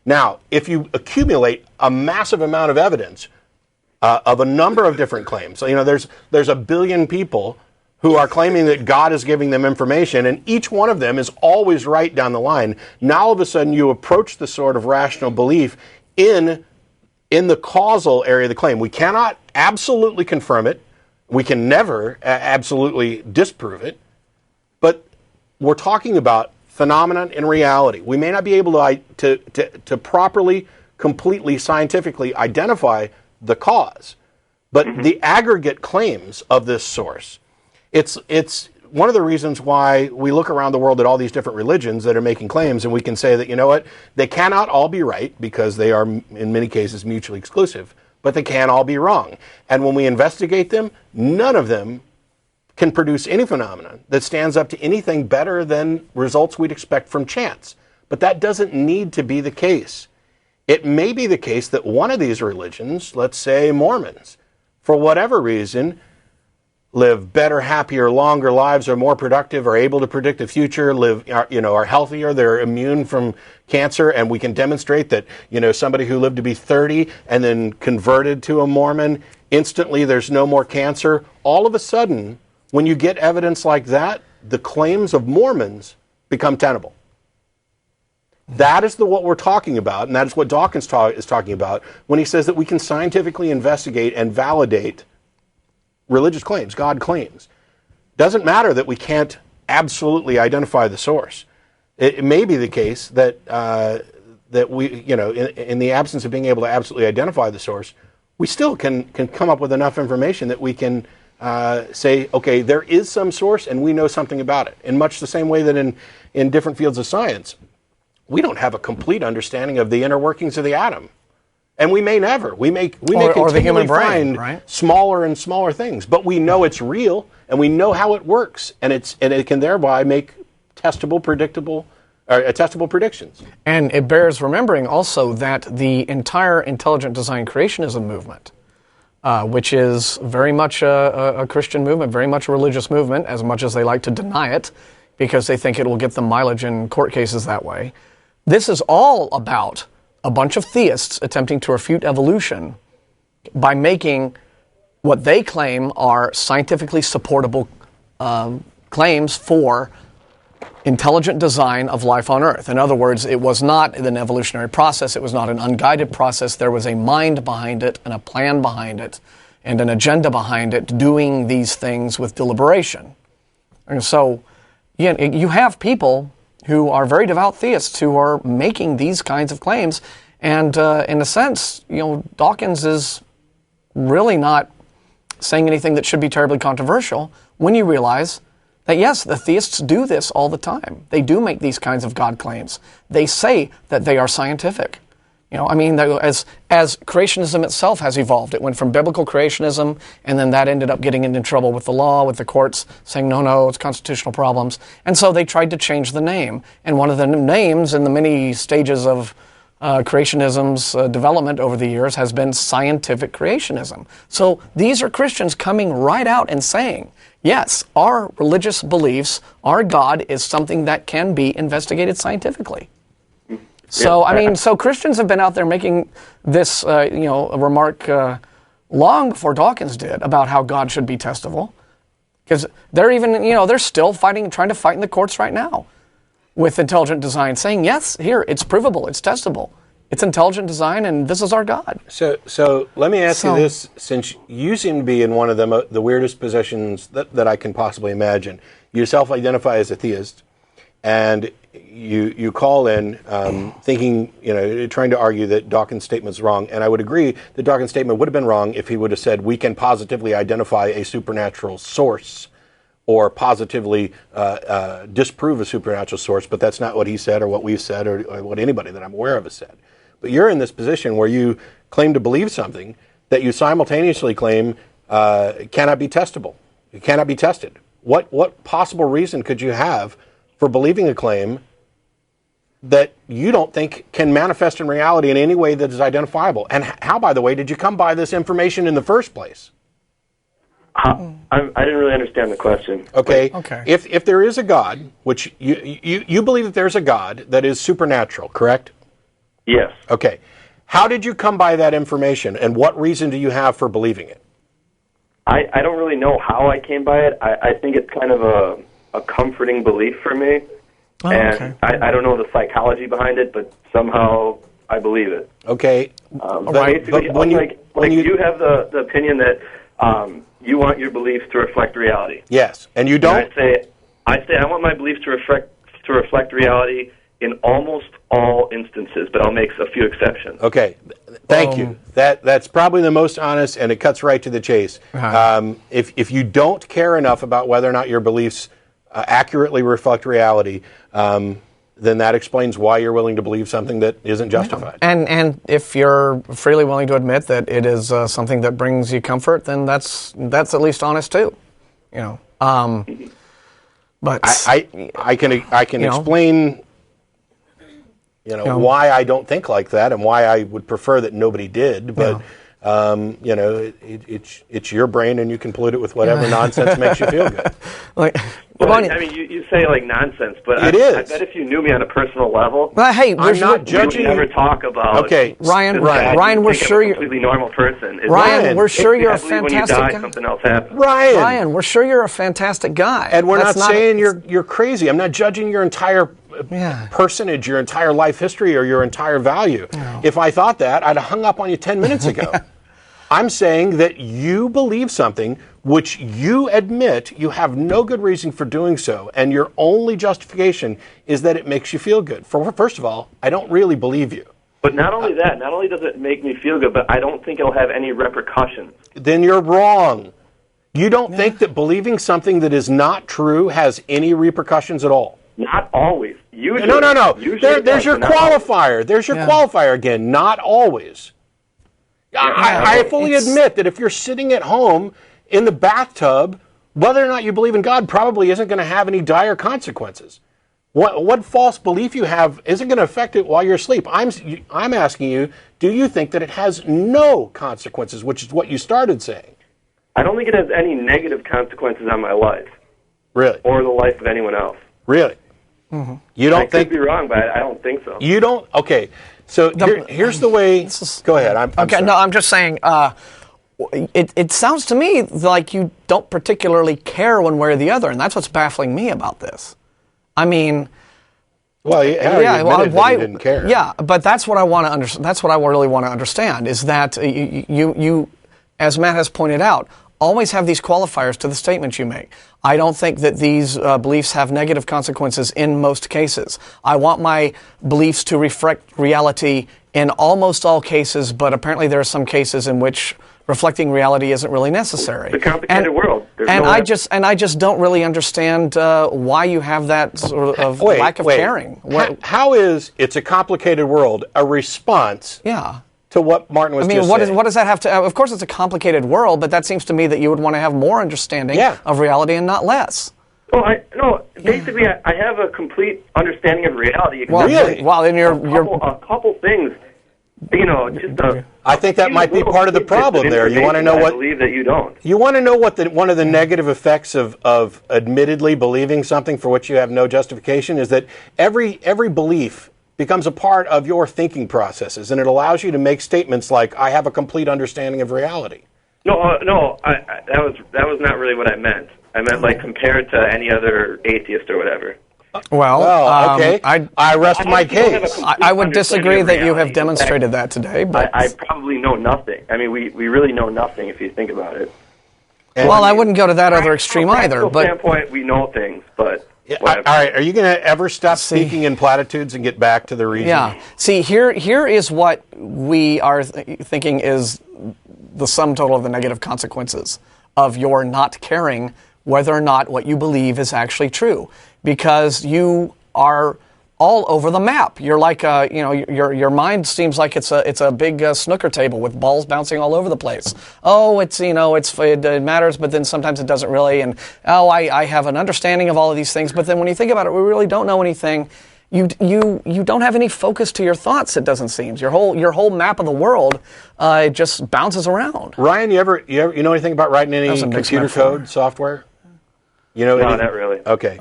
Now, if you accumulate a massive amount of evidence of a number of different claims, so, there's a billion people who are claiming that God is giving them information, and each one of them is always right down the line. Now, all of a sudden, you approach the sort of rational belief in the causal area of the claim. We cannot absolutely confirm it. We can never absolutely disprove it. But we're talking about phenomenon in reality. We may not be able to properly, completely, scientifically identify the cause, but the aggregate claims of this source. It's one of the reasons why we look around the world at all these different religions that are making claims, and we can say that, you know what, they cannot all be right because they are, in many cases, mutually exclusive, but they can all be wrong. And when we investigate them, none of them can produce any phenomenon that stands up to anything better than results we'd expect from chance. But that doesn't need to be the case. It may be the case that one of these religions, let's say Mormons, for whatever reason, live better, happier, longer lives, are more productive, are able to predict the future, are healthier, they're immune from cancer, and we can demonstrate that, somebody who lived to be 30 and then converted to a Mormon, instantly there's no more cancer. All of a sudden, when you get evidence like that, the claims of Mormons become tenable. That is what we're talking about, and that is what Dawkins is talking about when he says that we can scientifically investigate and validate religious claims, God claims. Doesn't matter that we can't absolutely identify the source. It may be the case that we, in the absence of being able to absolutely identify the source, we still can come up with enough information that we can say, okay, there is some source and we know something about it. In much the same way that in different fields of science, we don't have a complete understanding of the inner workings of the atom. And we may never. We may continually find smaller and smaller things, but we know it's real and we know how it works, and it can thereby make testable predictions. And it bears remembering also that the entire intelligent design creationism movement, which is very much a Christian movement, very much a religious movement, as much as they like to deny it, because they think it will get them mileage in court cases that way. This is all about a bunch of theists attempting to refute evolution by making what they claim are scientifically supportable claims for intelligent design of life on Earth. In other words, it was not an evolutionary process. It was not an unguided process. There was a mind behind it and a plan behind it and an agenda behind it doing these things with deliberation. And so you have people who are very devout theists who are making these kinds of claims. And in a sense, Dawkins is really not saying anything that should be terribly controversial when you realize that, yes, the theists do this all the time. They do make these kinds of God claims. They say that they are scientific. As creationism itself has evolved, it went from biblical creationism, and then that ended up getting into trouble with the law, with the courts saying, no, it's constitutional problems. And so they tried to change the name. And one of the names in the many stages of creationism's development over the years has been scientific creationism. So these are Christians coming right out and saying, yes, our religious beliefs, our God is something that can be investigated scientifically. So, so Christians have been out there making this, a remark long before Dawkins did about how God should be testable. Because they're even, they're still trying to fight in the courts right now with intelligent design, saying, yes, here, it's provable, it's testable. It's intelligent design, and this is our God. So let me ask you this, since you seem to be in one of the weirdest positions that I can possibly imagine. You self-identify as a theist, and you call in thinking, trying to argue that Dawkins' statement's wrong. And I would agree that Dawkins' statement would have been wrong if he would have said, we can positively identify a supernatural source or positively disprove a supernatural source, but that's not what he said or what we've said or what anybody that I'm aware of has said. But you're in this position where you claim to believe something that you simultaneously claim cannot be testable. It cannot be tested. What possible reason could you have for believing a claim that you don't think can manifest in reality in any way that is identifiable? And how, by the way, did you come by this information in the first place? I didn't really understand the question. Okay. If there is a God, which you believe that there's a God that is supernatural, correct? Yes. Okay. How did you come by that information, and what reason do you have for believing it? I don't really know how I came by it. I think it's kind of a comforting belief for me. Oh, and okay. I don't know the psychology behind it, but somehow I believe it. Okay. Basically, you have the opinion that you want your beliefs to reflect reality. Yes, and you don't? And I want my beliefs to reflect reality in almost all instances, but I'll make a few exceptions. Okay, thank you. That's probably the most honest, and it cuts right to the chase. If you don't care enough about whether or not your beliefs accurately reflect reality, then that explains why you're willing to believe something that isn't justified. And if you're freely willing to admit that it is something that brings you comfort, then that's at least honest too. You know, but I can explain. Why I don't think like that, and why I would prefer that nobody did. But it's your brain, and you can pollute it with whatever nonsense makes you feel good. You say like nonsense, but it is. I bet if you knew me on a personal level, hey, I'm not judging. We would never talk about. Okay, Ryan, we're sure you're a completely normal person. Ryan, we're sure you're a fantastic guy. guy. Something else happens. Ryan, we're sure you're a fantastic guy. And we're not saying you're crazy. I'm not judging your entire personage, your entire life history, or your entire value. No. If I thought that, I'd have hung up on you 10 minutes ago. I'm saying that you believe something which you admit you have no good reason for doing so, and your only justification is that it makes you feel good. First of all, I don't really believe you. But not only that, not only does it make me feel good, but I don't think it'll have any repercussions. Then you're wrong. You don't think that believing something that is not true has any repercussions at all? Not always. Usually. No. Usually there's your qualifier. There's your qualifier again. Not always. I fully admit that if you're sitting at home in the bathtub, whether or not you believe in God probably isn't going to have any dire consequences. What false belief you have isn't going to affect it while you're asleep. I'm asking you, do you think that it has no consequences, which is what you started saying? I don't think it has any negative consequences on my life. Really? Or the life of anyone else. Really? Mm-hmm. You don't think? I could be wrong, but I don't think so. You don't? Okay. So here's the way. Go ahead. I'm okay. sorry. No, I'm just saying. It sounds to me like you don't particularly care one way or the other, and that's what's baffling me about this. I mean. Well, why you didn't care? Yeah, but that's what I want to understand. That's what I really want to understand is that you, as Matt has pointed out, always have these qualifiers to the statements you make. I don't think that these beliefs have negative consequences in most cases. I want my beliefs to reflect reality in almost all cases, but apparently there are some cases in which reflecting reality isn't really necessary. It's a complicated world. I just don't really understand why you have that sort of lack of caring. How is "it's a complicated world" a response? Yeah. To what Martin was just saying. What does that have to... Of course, it's a complicated world, but that seems to me that you would want to have more understanding of reality and not less. Well, basically, I have a complete understanding of reality. Well, really? Well, then a couple things, I think that might be part of the problem there. You want to know what... I believe that you don't. You want to know what one of the negative effects of admittedly believing something for which you have no justification is that every belief becomes a part of your thinking processes, and it allows you to make statements like, I have a complete understanding of reality. No, that was not really what I meant. I meant like compared to any other atheist or whatever. Well, okay. I rest my case. I would disagree that you have demonstrated that today. But I probably know nothing. I mean, we really know nothing if you think about it. Well, I wouldn't go to that other extreme either. From a standpoint, we know things, but... Yeah, all right, are you going to ever stop speaking in platitudes and get back to the reason? Yeah. See, here is what we are thinking is the sum total of the negative consequences of your not caring whether or not what you believe is actually true, because you are all over the map. You're like your mind seems like it's a big snooker table with balls bouncing all over the place. Oh, it matters, but then sometimes it doesn't really. And I have an understanding of all of these things, but then when you think about it, we really don't know anything. You don't have any focus to your thoughts. It doesn't seem your whole map of the world just bounces around. Ryan, you know anything about writing any computer code software? No, not really. Okay.